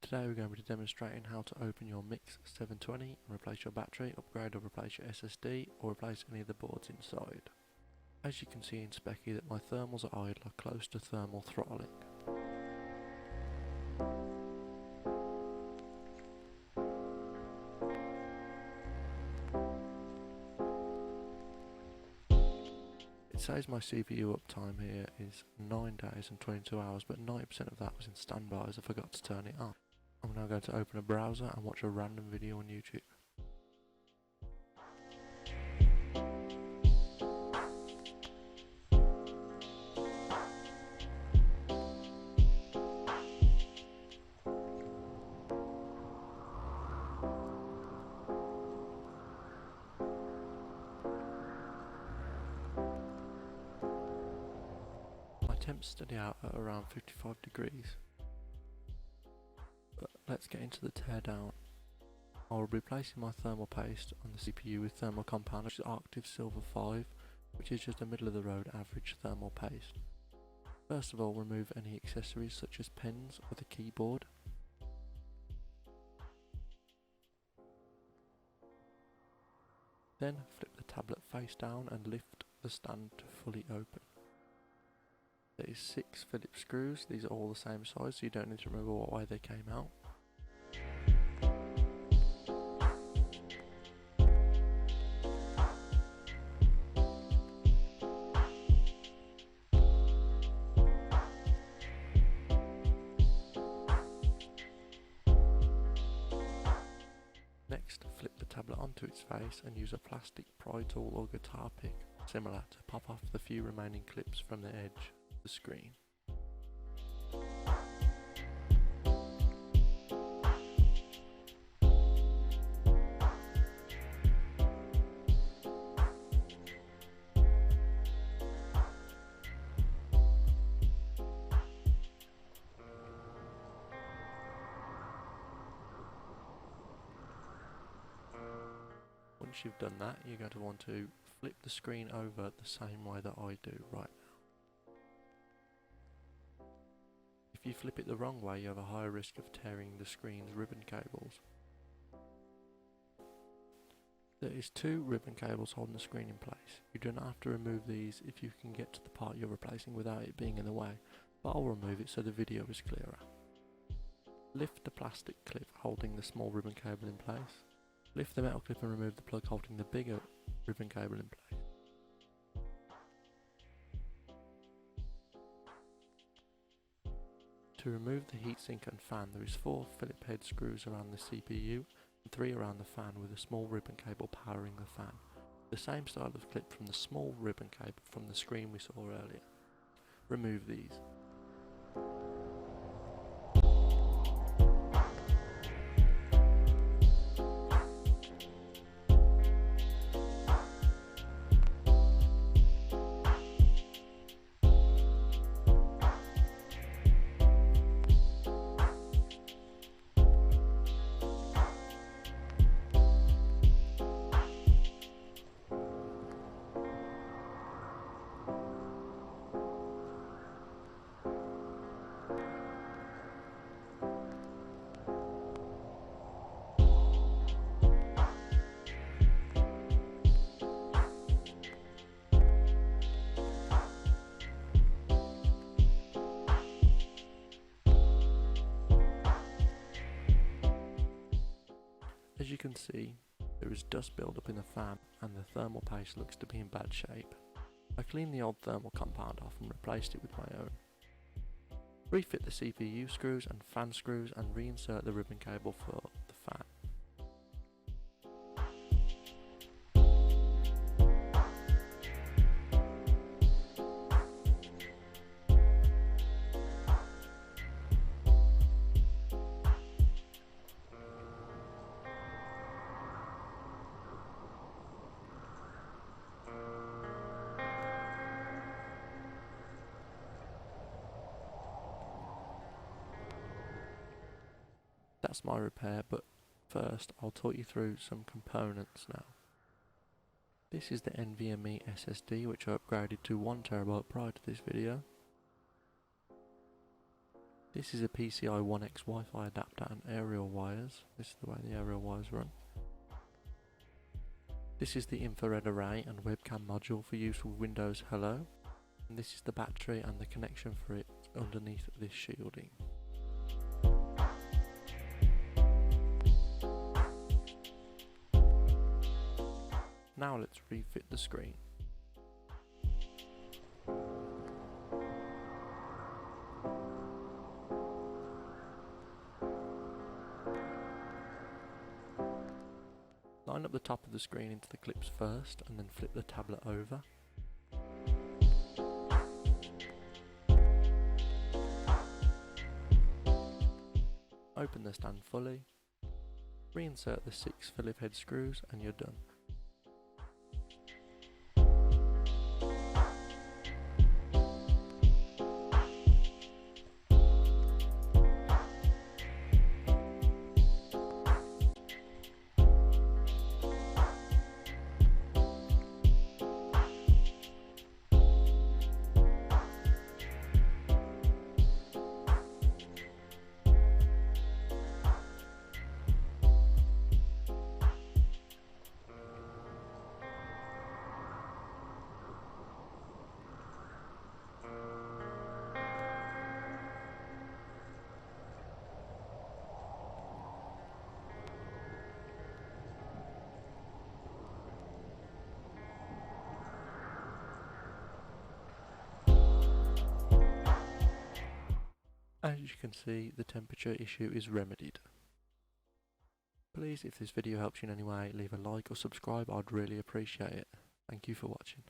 Today we're going to be demonstrating how to open your Miix 720 and replace your battery, upgrade or replace your SSD, or replace any of the boards inside. As you can see in Specky that my thermals at idle are close to thermal throttling. It says my CPU uptime here is 9 days and 22 hours, but 90% of that was in standby as I forgot to turn it on. I'm now going to open a browser and watch a random video on YouTube. My temps steady out at around 55 degrees. But let's get into the teardown. I'll be replacing my thermal paste on the CPU with thermal compound, which is Arctic Silver 5, which is just a middle of the road average thermal paste. First of all, remove any accessories such as pens or the keyboard. Then flip the tablet face down and lift the stand to fully open. There is 6 Phillips screws. These are all the same size, so you don't need to remember what way they came out. Next, flip the tablet onto its face and use a plastic pry tool or guitar pick, similar, to pop off the few remaining clips from the edge of the screen. Once you've done that, you're going to want to flip the screen over the same way that I do right now. If you flip it the wrong way, you have a higher risk of tearing the screen's ribbon cables. There is 2 ribbon cables holding the screen in place. You do not have to remove these if you can get to the part you're replacing without it being in the way, but I'll remove it so the video is clearer. Lift the plastic clip holding the small ribbon cable in place. Lift the metal clip and remove the plug holding the bigger ribbon cable in place. To remove the heatsink and fan, there is 4 Phillips head screws around the CPU and 3 around the fan with a small ribbon cable powering the fan. The same style of clip from the small ribbon cable from the screen we saw earlier. Remove these. As you can see, there is dust buildup in the fan and the thermal paste looks to be in bad shape. I cleaned the old thermal compound off and replaced it with my own. Refit the CPU screws and fan screws and reinsert the ribbon cable for the fan. That's my repair, but first I'll talk you through some components now. This is the NVMe SSD, which I upgraded to 1TB prior to this video. This is a PCI 1X Wi-Fi adapter and aerial wires. This is the way the aerial wires run. This is the infrared array and webcam module for use with Windows Hello. And this is the battery and the connection for it underneath this shielding. Now let's refit the screen. Line up the top of the screen into the clips first and then flip the tablet over. Open the stand fully, reinsert the 6 Phillips head screws and you're done. As you can see, the temperature issue is remedied. Please, if this video helps you in any way, leave a like or subscribe, I'd really appreciate it. Thank you for watching.